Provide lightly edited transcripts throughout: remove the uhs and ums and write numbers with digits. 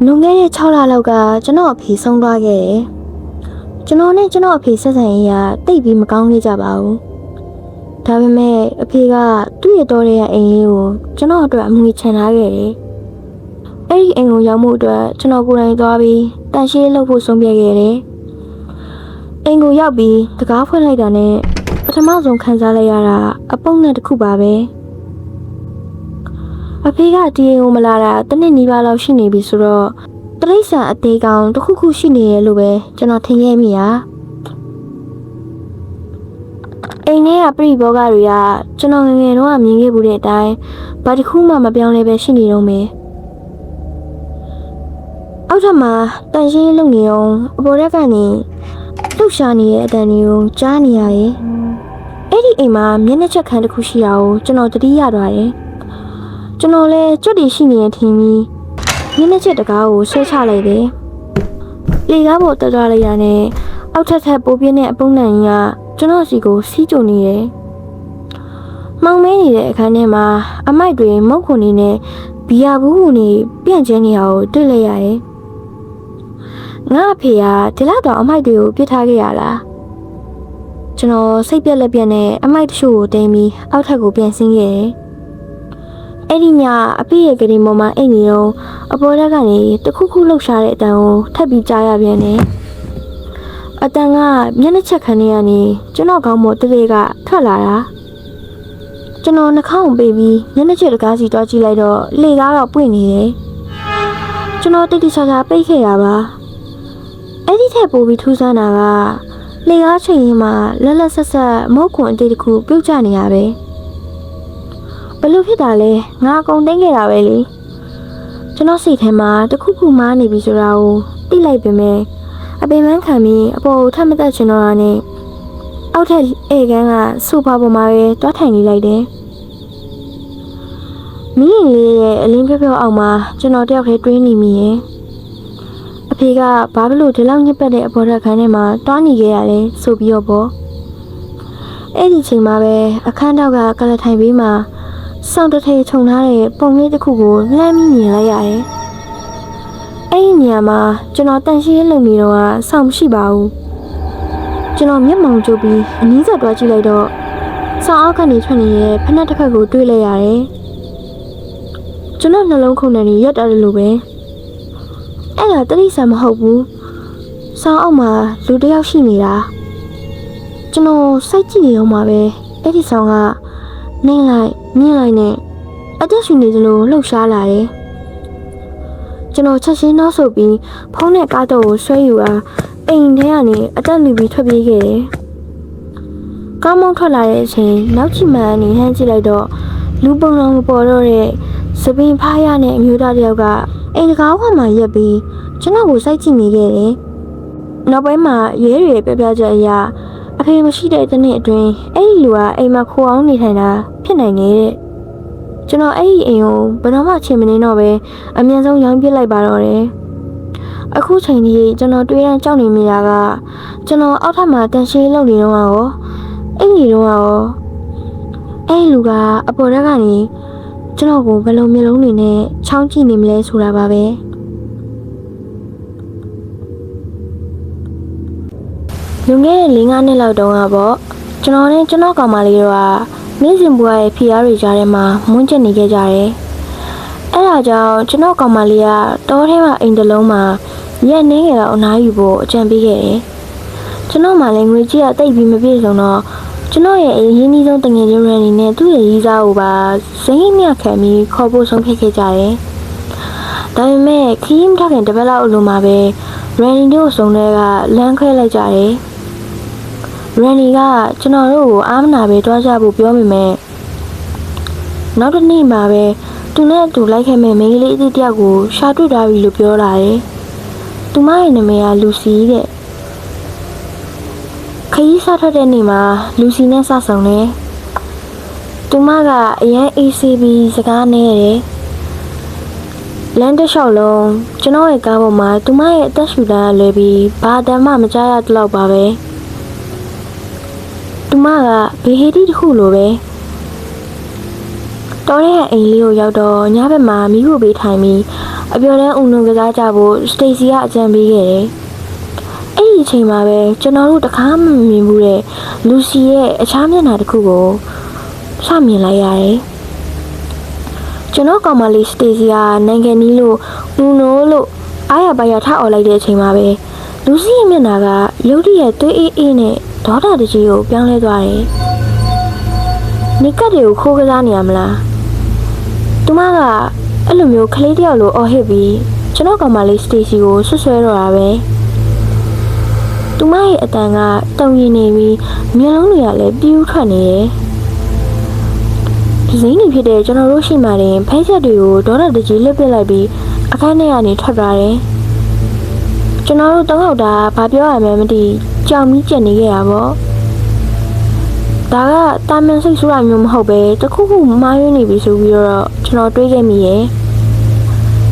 လွန်ခဲ့တဲ့6လလောက်ကကျွန်တော်အဖေဆုံးသွားခဲ့တယ်ကျွန်တော်နဲ့ကျွန်တော်အဖေဆက်ဆံရေးကတိတ်ပြီးမကောင်းခဲ့ကြပါဘူးဒါပေမဲ့အဖေကသူ့ရဲ့တော်တဲ့အိမ်လေးကိုကျွန်တော်အတွက်အမွေချန်ထားခဲ့တယ်အဲ့ဒီအိမ်ကိုရောက်မှုအတွက်ကျွန်တော်ကိုယ်တိုင်သွားပြီးတန်ရှင်းလုပ်ဖို့ဆုံးဖြတ်ခဲ့တယ်အိမ်ကိုရောက်ပြီးတကားဖွင့်လိုက်တာနဲ့ပထမဆုံးခံစားလိုက်ရတာအပုံနဲ့တစ်ခုပါပဲအဖေကဒီအိမ်ကိုမလာတာတစ်နှစ်နီးပါးလောက်ရှိနေပြီဆိုတော့တရိษံအသေးကောင်တစ်ခုခုရှိနေရလို့ပဲကျွန်တော်ထင်ခဲ့မိတာအိမ်ထဲကပြိဘောကတွေကကျွန်တော်ငယ်ငယ်တုန်းကမြင်ခဲ့မှုတဲ့အတိုင်းဘာတစ်ခုမှမပြောင်းလဲပဲရှိနေတော့မယ်အောက်ထပ်မှာတန်ရှင်းလုပ်နေအောင်အပေါ်ရက်ကနေလှုပ်ရှားနေတဲ့အတန်တွေကိုကြားနေရတယ်အဲ့ဒီအိမ်မှာမျက်နှာချက်ခန်းတစ်ခုရှိတာကိုကျွန်တော်သတိရသွားတယ်ကျွန်တော်လည်းကြွတ်တီရှိနေထင်ပြီးမျက်နှာချက်တကားကိုဆွဲချလိုက်တယ်လေကားပေါ်တက်သွားလိုက်ရတဲ့အောက်ထပ်ပိုးပြင်းတဲ့အပုံးနံကြီးကကျွန်တော်စီကိုစီးကြုံနေတယ်မောင်မဲနေတဲ့အခန်းထဲမှာအမိုက်တွေမုတ်ခွန်နေနဲ့ဘီယာဘူးနေပြန့်ကျဲနေတာကိုတွေ့လိုက်ရတယ်ငါအဖေကဒီလောက်တော့အမိုက်တွေကိုပြစ်ထားခဲ့ရလားကျွန်တော်စိတ်ပြက်လက်ပြက်နဲ့အမိုက်တချို့ကိုတင်းပြီးအောက်ထပ်ကိုပြန်ဆင်းခဲ့တယ်အဲ့ဒီညအဖေရဲ့ကလေးမောင်မအိတ်နေတော့အပေါ်တက်ကနေတခုခုလှုပ်ရှားတဲ့အတန်ကိုထပ်ပြီးကြားရပြန်တယ်အတန်ကမျက်နှာချက်ခန်းထဲကနေကျွန်တော်ခေါင်းပေါ်တလေးကထွက်လာတာကျွန်တော်နှာခေါင်းပေးပြီးမျက်နှာချက်တကားစီတွားကြည့်လိုက်တော့လေကားတော့ပွင့်နေတယ်ကျွန်တော်တိတိကျကျပိတ်ခဲ့ရပါအဲ့ဒီထက်ပိုပြီးထူးဆန်းတာကလေကားချိန်ရင်းမှာလက်လက်ဆက်ဆက်မုတ်ခွန်အတေးတစ်ခုပြုတ်ကျနေရပဲဘလို့ဖြစ်တာလဲငါအကုန်တင်းခဲ့တာပဲလေကျွန်တော်စိတ်ထဲမှာတခုခုမားနေပြီဆိုတာကိုသိလိုက်ပေမဲ့အပင်ပန်းခံပြီးအပေါ်ထပ်မတက်ချင်တော့တာနဲ့အောက်ထက်ဧကန်းကဆိုဖာပေါ်မှာပဲတွားထိုင်နေလိုက်တယ်မင်းလေးရဲ့အလင်းပြောအောက်မှာကျွန်တော်တယောက်ထဲတွေးနေမိရဲ့အဖေကဘာလို့ဒီလောက်ညစ်ပတ်တဲ့အပေါ်ထက်ခန်းထဲမှာတွားနေခဲ့ရလဲဆိုပြီးတော့ပေါ့အဲ့ဒီချိန်မှာပဲအခန်းတောက်ကကလထိုင်ဘေးမှာစောင်းတထဲခြုံထားတဲ့ပုံလေးတစ်ခုကိုလှမ်းပြီးမြင်လိုက်ရတယ်အဲ့ဒီနေရာမှာကျွန်တော်တန်ရှင်းလုံနေတော့ဆောင်းမရှိပါဘူးကျွန်တော်မျက်မှောင်ကျုပ်ပြီးအနည်းဆက်တွားကြည့်လိုက်တော့ဆောင်းအောက်ကနေထွက်နေတဲ့ဖက်နှက်တစ်ခါကိုတွေ့လိုက်ရတယ်ကျွန်တော်နှလုံးခုန်နေရက်တယ်လို့ပဲအဲ့ဒါတတိဆန်မဟုတ်ဘူးဆောင်းအောက်မှာလူတစ်ယောက်ရှိနေတာကျွန်တော်စိတ်ကြည့်နေတော့မှပဲအဲ့ဒီဆောင်းကနှင်းလိုက်မြင်လိုက်နဲ့အသက်ရှင်နေသလိုလှုပ်ရှားလာတယ်ကျွန်တော်ချက်ချင်းနောက်ဆုတ်ပြီးဖုန်းနဲ့ကားတော့ကိုဆွဲယူအားအိမ်ထဲကနေအသက်လူပြီးထွက်ပြေးခဲ့တယ်ကားမောင်းထွက်လာတဲ့အချိန်နောက်ချီမှန်နေဟန်းကြည့်လိုက်တော့လူပုံတော်မပေါ်တော့တဲ့စပင်ဖားရနဲ့အမျိုးသားတယောက်ကအိမ်တကားဝမှာရက်ပြီးကျွန်တော်ကိုစိုက်ကြည့်နေခဲ့တယ်နောက်ပိုင်းမှာရဲတွေပြပြချက်အရာအဖေမရှိတဲ့တနေ့အတွင်းအဲ့ဒီလူကအိမ်မှာခိုးအောင်နေထိုင်တာဖြစ်နိုင်နေတဲ့ကျွန်တော်အဲ့ဒီအိမ်ကိုဘယ်တော့မှချိန်မနေတော့ပဲအမြန်ဆုံးရောင်းပြစ်လိုက်ပါတော့တယ်အခုချိန်ကြီးကျွန်တော်တွေးရန်ကြောက်နေမိတာကကျွန်တော်အောက်ထပ်မှာတန်ရှင်းလုပ်နေတော့ရောအိမ်ကြီးတော့ရောအဲ့ဒီလူကအပေါ်တက်ကနေကျွန်တော်ကိုဘယ်လိုမျိုးလုံးနေနဲ့ချောင်းကြည့်နေမလဲဆိုတာပါပဲလူငယ်၄-၅နှစ်လောက်တုန်းကပေါ့ကျွန်တော်နဲ့ကျွန်တော်ကောင်မလေးတို့ကနေ့စဉ်ဘဝရဲ့ဖိအားတွေကြားထဲမှာမွန်းကျက်နေခဲ့ကြတယ်။အဲဒါကြောင့်ကျွန်တော်ကောင်မလေးကတောထဲမှာအိမ်တစ်လုံးမှာရက်နေငယ်တော့အနားယူဖို့အကြံပေးခဲ့တယ်။ကျွန်တော်မှလည်းငွေကြီးကတိတ်ပြီးမပြည့်စုံတော့ကျွန်တော်ရဲ့အရင်နှီးဆုံးတငယ်ချင်းရန်နေနဲ့သူ့ရဲ့ရီးစားကိုပါဇိမ်းမြခံပြီးခေါ်ဖို့ဆုံးဖြတ်ခဲ့ကြတယ်။ဒါပေမဲ့ခီးမထခင်တပတ်လောက်အလိုမှာပဲရန်နီတို့စုံတဲ့ကလမ်းခွဲလိုက်ကြတယ်။ရန်နီကကျွန်တော်တို့ကိုအားမနာပဲတွားကြဖို့ပြောမိမယ်နောက်တစ်နေ့မှာပဲသူနဲ့အတူလိုက်ခဲ့မဲ့မိန်းကလေးအစ်တယောက်ကိုရှာတွေ့ထားပြီလို့ပြောလာတယ်သူမရဲ့နာမည်ကလူစီတဲ့ခရီးစားထွက်တဲ့နေ့မှာလူစီနဲ့စဆုံတယ်သူမကအရန် ACB စကားနဲ့ရတယ်လမ်းတစ်လျှောက်လုံးကျွန်တော်ရဲ့ကားပေါ်မှာသူမရဲ့အသက်ရှူတန်းလွယ်ပြီးဘာတမ်းမှမကြားရတော့ပါပဲသူမကဘေဟေတီတစ်ခုလိုပဲတော်တဲ့အိမ်လေးကိုရောက်တော့ညဘက်မှာမိဖို့ပေးထိုင်ပြီး အပြော်လဲဦးနှုံကစားကြဖို့စတေစီကအကြံပေးခဲ့တယ်။အဲ့ဒီအချိန်မှာပဲကျွန်တော်တို့တခါမှမမြင်ဘူးတဲ့လူစီရဲ့အခြားမျက်နှာတစ်ခုကိုစမြင်လိုက်ရတယ်။ကျွန်တော်ကောင်မလေးစတေစီကနိုင်ငံနီးလို့ဦးနှုံလို့အားရပါရထအော်လိုက်တဲ့အချိန်မှာပဲလူစီရဲ့မျက်နှာကရုတ်တရက်သွေးအေးနဲ့ဒေါသတကြီးကိုပြောင်းလဲသွားတယ်။နေကတ်တွေကိုခိုးကစားနေရမလား။သူမကအဲ့လိုမျိုးကလေးတယောက်လိုအော်ဟစ်ပြီးကျွန်တော်ကောင်မလေးစတေစီကိုဆွဆွဲတော့တာပဲ။သူမရဲ့အတန်ကတုံရင်နေပြီးမျက်လုံးတွေကလည်းပြူးထွက်နေတယ်။ဒီစိမ့်နေဖြစ်တဲ့ကျွန်တော်တို့ရှိမှတင်ဖဲချက်တွေကိုဒေါသတကြီးလှစ်ပစ်လိုက်ပြီးအခန်းထဲကနေထွက်သွားတယ်။ကျွန်တော်တို့တောင်းတော့တာဘာပြောရမလဲမသိကြောင်ပြီးကျက်နေခဲ့တာပေါ့ဒါကတာမန်စိတ်ဆိုးတာမျိုးမဟုတ်ပဲတခုခုမှားယွင်းနေပြီဆိုပြီးတော့ကျွန်တော်တွေးခဲ့မိရဲ့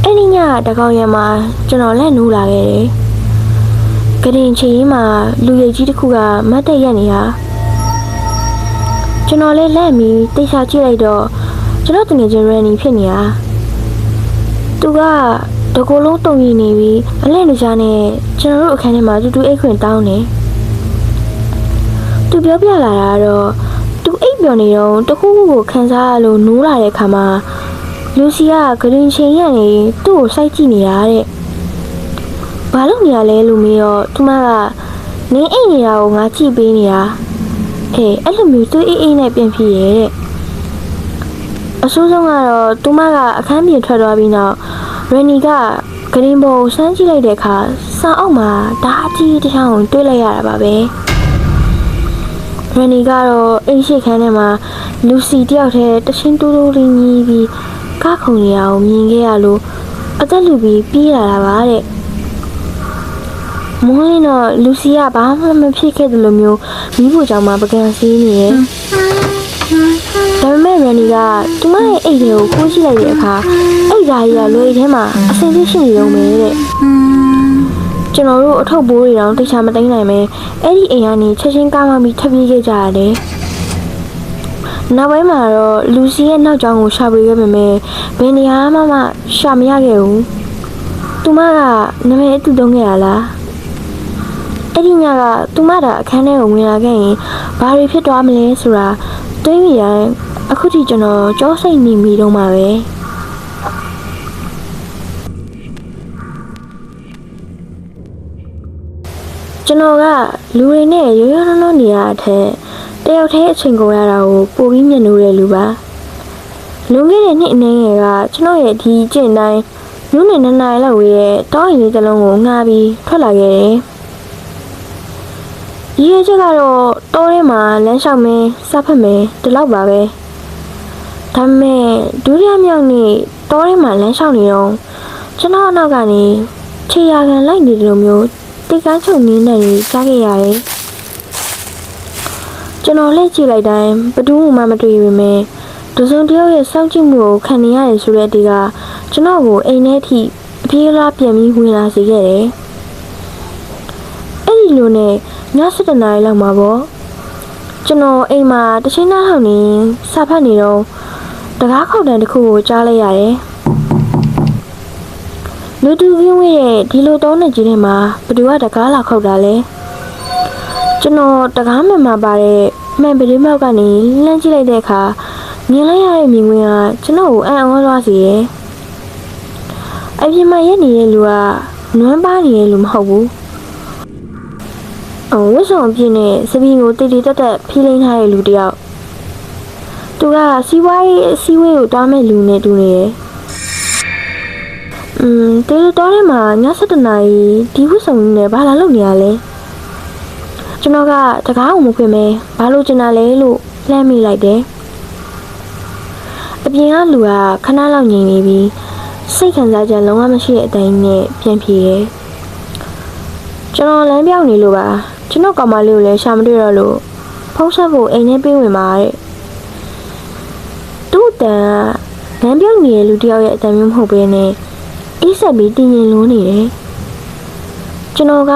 အဲ့ဒီညတကောင်ရံမှာကျွန်တော်လက်နိုးလာခဲ့တယ်ကရင်ချီမှာလူရိပ်ကြီးတစ်ခုကမတ်တက်ရက်နေတာကျွန်တော်လည်းလက်ပြီးတိတ်ဆာကြည့်လိုက်တော့ကျွန်တော်တငယ်ချင်းရန်နီဖြစ်နေတာသူကတကူလုံးတုံရင်နေပြီးအလဲနေကြနဲ့ကျွန်တော်တို့အခန်းထဲမှာတူတူအိတ်ခွင်တောင်းနေသူပြောပြလာတာတော့သူအိပ်ပျော်နေတော့တခုခုကိုခံစားရလို့နိုးလာတဲ့ခါမှာလူစီကဂရင်ချင်းရနေသူ့ကိုစိုက်ကြည့်နေတာတဲ့ဘာလို့နေရလဲလို့မေးတော့သူမကနင်းအိတ်နေတာကိုငါကြည့်ပေးနေတာအဲ့လိုမျိုးသူ့အေးနဲ့ပြန်ဖြစ်ရဲ့တဲ့အဆိုးဆုံးကတော့သူမကအခန်းပြင်ထွက်သွားပြီးနောက်ရန်နီကဂရင်ဘောကိုစမ်းကြည့်လိုက်တဲ့အခါစာအုပ်မှာဓာတ်ကြီးတစ်ချောင်းတွေ့လိုက်ရတာပါပဲရန်နီကတော့အိမ်ရှိခန်းထဲမှာလူစီတယောက်တည်းတချင်းတူတူလေးညီးပြီးကားခုံနေရအောင်မြင်ခဲ့ရလို့အသက်လူပြီးပြေးလာတာပါတဲ့မိုးလင်းတော့လူစီကဘာမှမဖြစ်ခဲ့တယ်လို့မျိုးမိဖို့ကြောင့်မှပကံစီးနေရဲ့ဒါပေမဲ့ရန်နီကသူမရဲ့အိတ်တွေကိုခိုးကြည့်လိုက်တဲ့အခါအိတ်ဓာကြီးကလွယ်ထဲမှာအဆင်ပြေရှိနေတော့မယ်တဲ့ကျွန်တော်တို့အထုပ်ဘိုးတွေတောင်တိတ်ချမသိမ်းနိုင်မယ်အဲ့ဒီအိမ်ကနေချက်ချင်းကားမှပြီးထပ်ပြေးခဲ့ကြရတယ်နောက်ပိုင်းမှာတော့လူစီရဲ့နောက်ကျောင်းကိုရှာဖွေခဲ့ပေမဲ့ဘယ်နေရာမှရှာမရခဲ့ဘူးသူမကနာမည်အတူတုံးခဲ့ရလားအဲ့ဒီညကသူမတာအခန်းထဲကိုဝင်လာခဲ့ရင်ဘာတွေဖြစ်သွားမလဲဆိုတာတွေးမိရင်အခုထိကျွန်တော်ကြောစိတ်နေမိတော့မှာပဲကျွန်တော်ကလူတွေနဲ့ရိုးရိုးနှောနှောနေရတဲ့အထက်တယောက်တည်းအချိန်ကုန်ရတာကိုပိုပြီးမျက်နှိုးတဲ့လူပါလွန်ခဲ့တဲ့နှစ်အနည်းငယ်ကကျွန်တော်ရဲ့ဒီကျင့်တိုင်းညနေ2 နာရီလောက်ဝေးတဲ့တောအိမ်လေးတစ်လုံးကိုငှားပြီးထွက်လာခဲ့တယ်ဒီရဲ့ချက်ကတော့တောထဲမှာလမ်းလျှောက်မင်းစားဖက်မင်းဒီလောက်ပါပဲဒါပေမဲ့ဒုတိယမြောက်နေ့တောထဲမှာလမ်းလျှောက်နေတော့ကျွန်တော်အနောက်ကနေခြေရာခံလိုက်နေတယ်လို့မျိုးတိတ်ကန်းချုပ်နေနေကြားခဲ့ရတယ်ကျွန်တော်လက်ကြည့်လိုက်တိုင်းဘယ်သူမှမတွေ့ပေမဲ့ဒဇုံတယောက်ရဲ့စောင့်ကြည့်မှုကိုခံနေရတယ်ဆိုတဲ့အတီးကကျွန်တော်ကိုအိမ်ထဲထိအပြေးလားပြန်ပြီးဝင်လာစေခဲ့တယ်အဲ့ဒီလိုနဲ့ည7 နာရီလောက်မှာပေါ့ကျွန်တော်အိမ်မှာတချင်းသားဟောင်းနေစာဖတ်နေတော့တကားခောက်တန်းတစ်ခုကိုကြားလိုက်ရတယ်လူတူကင်းဝဲရဲ့ဒီလိုတောနဲ့ကြီးထဲမှာဘယ်သူကတကားလာခောက်တာလဲကျွန်တော်တကားမှန်မှာပါတဲ့မှန်ပရိမောက်ကနေလှမ်းကြည့်လိုက်တဲ့အခါမြင်လိုက်ရတဲ့မြင်ကွင်းကကျွန်တော်ကိုအံ့ဩသွားစေရဲ့အပြင်မှာရက်နေတဲ့လူကနွမ်းပါနေတဲ့လူမဟုတ်ဘူးဝတ်ဆောင်ပြည့်နဲ့စပင်းကိုတိတ်တိတ်တက်တက်ဖီးလိမ့်ထားတဲ့လူတယောက်သူကစီးပွားရေးအစည်းအဝေးကိုတားမဲ့လူနဲ့တူနေတယ်တေလိုတော်ထဲမှာည7 နာရီဒီဝတ်ဆောင်နဲ့ဘာလာလုပ်နေရလဲကျွန်တော်ကတကားကိုမဖွင့်မဲဘာလို့ကျင်တာလဲလို့လှမ်းမိလိုက်တယ်အပြင်ကလူကခဏလောက်ငြိမ်နေပြီးစိတ်ခံစားချက်လုံးဝမရှိတဲ့အတိုင်းနဲ့ပြန်ပြေးတယ်ကျွန်တော်လမ်းပြောင်းနေလို့ပါကျွန်တော်ကောင်မလေးကိုလည်းရှာမတွေ့တော့လို့ဖုန်းဆက်ဖို့အိမ်ထဲပေးဝင်ပါတဲ့သူ့တန်ကလမ်းပြောင်းနေတဲ့လူတယောက်ရဲ့အတန်မျိုးမဟုတ်ဘဲနဲ့အေးဆက်ပြီးတင်းရင်လုံးနေတယ်ကျွန်တော်က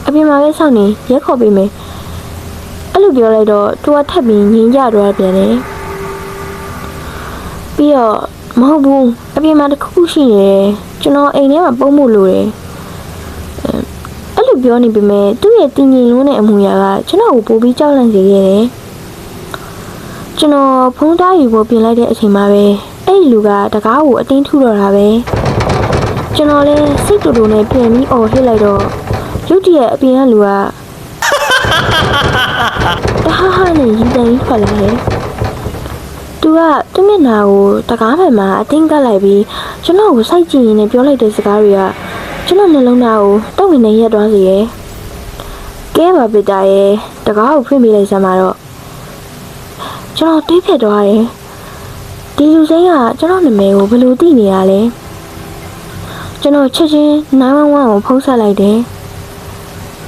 အပြင်မှာပဲစောင့်နေရက်ခေါ်ပေးမယ်အဲ့လိုပြောလိုက်တော့သူကထပ်ပြီးငြင်းကြတော့ပြန်တယ်ပြီးတော့ မဟုတ်ဘူးအပြင်မှာတစ်ခုခုရှိနေတယ်ကျွန်တော်အိမ်ထဲမှာပုံမှုလို့တယ်အဲ့လိုပြောနေပေမဲ့သူ့ရဲ့တင်းငင်လုံးတဲ့အမူအရာကကျွန်တော်ကိုပိုပြီးကြောက်လန့်စေခဲ့တယ်ကျွန်တော်ဖုန်းသားယူဖို့ပြင်လိုက်တဲ့အချိန်မှာပဲအဲ့ဒီလူကတကားကိုအတင်းထုတော့တာပဲကျွန်တော်လည်းစိတ်တူတူနဲ့ပြန်ပြီးအော်ဟစ်လိုက်တော့ရုတ်တရက်အပြင်ကလူကတဟားဟားနဲ့ရင်တန်ကြီးထွက်လာတယ်သူကသူ့မျက်နှာကိုတကားဘက်မှာအတင်းကပ်လိုက်ပြီးကျွန်တော်ကိုစိုက်ကြည့်ရင်းနဲ့ပြောလိုက်တဲ့စကားတွေကကျွန်တော်နှလုံးသားကိုတုံ့ဝင်နေရက်သွားစေရဲ့ကဲပါပစ်တာရဲ့တကားကိုဖွင့်ပေးလိုက်စမ်းပါတော့ကျွန်တော်တွေးဖြစ်သွားတယ်ဒီလူစိမ်းကကျွန်တော်နာမည်ကိုဘယ်လိုသိနေရလဲကျွန်တော်ချက်ချင်း911ကိုဖုန်းဆက်လိုက်တယ်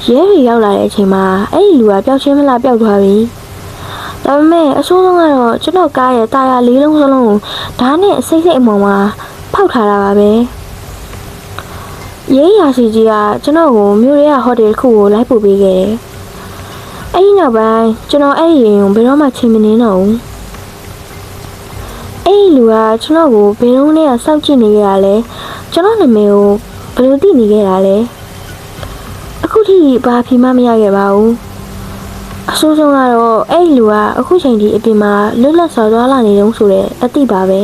ရဲတွေရောက်လာတဲ့အချိန်မှာအဲ့ဒီလူကပျောက်ချင်းမလားပျောက်သွားပြီဒါပေမဲ့အဆိုးဆုံးကတော့ကျွန်တော်ကားရဲ့တာယာလေးလုံးစလုံးကိုဓာတ်နဲ့စိတ်စိတ်အမောင်မှာဖောက်ထားတာပါပဲရဲရာစီကြီးကကျွန်တော်ကိုမြို့ရဲဟိုတယ်တစ်ခုကိုလိုက်ပို့ပေးခဲ့တယ်အဲ့ဒီနောက်ပိုင်းကျွန်တော်အဲ့ဒီရင်ကိုဘယ်တော့မှချိန်မနေတော့ဘူးအဲ့ဒီလူကကျွန်တော်ကိုဘယ်တော့နဲ့စောင့်ကြည့်နေကြရလဲကျွန်တော်နာမည်ကိုဘယ်လိုသိနေခဲ့တာလဲအခုထိဘာဖြေမှမရခဲ့ပါဘူးအဆိုးဆုံးကတော့အဲ့ဒီလူကအခုချိန်ဒီအပြင်မှာလွတ်လပ်စွာသွားလာနေတုန်းဆိုတဲ့အသိပါပဲ